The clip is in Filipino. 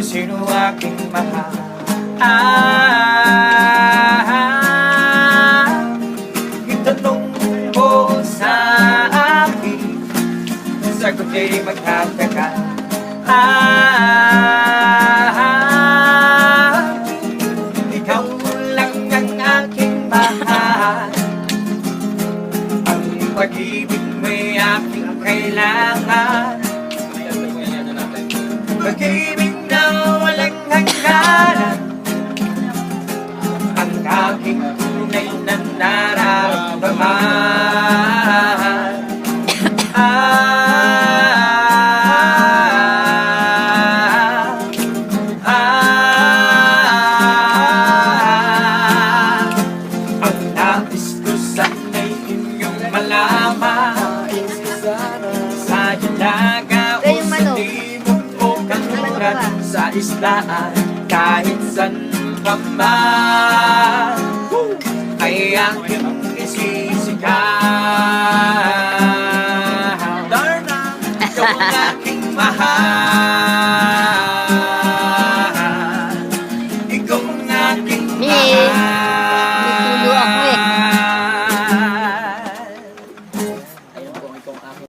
kung sino aking mahal. Itanong mo sa akin, sagot ay magkataka. Ikaw lang ang aking mahal. Ang pag-ibig mo'y aking kailangan. Pag-ibig na walang hangganan, ang aking tunay na nararamdaman. Ang nais ko sana'y inyong malaman, sa hilaga o sa timog o kanluran, sa islaan kahit san pa man, ay aking isisigaw. Darna, ikaw ang aking mahal. Ikaw ang aking mahal.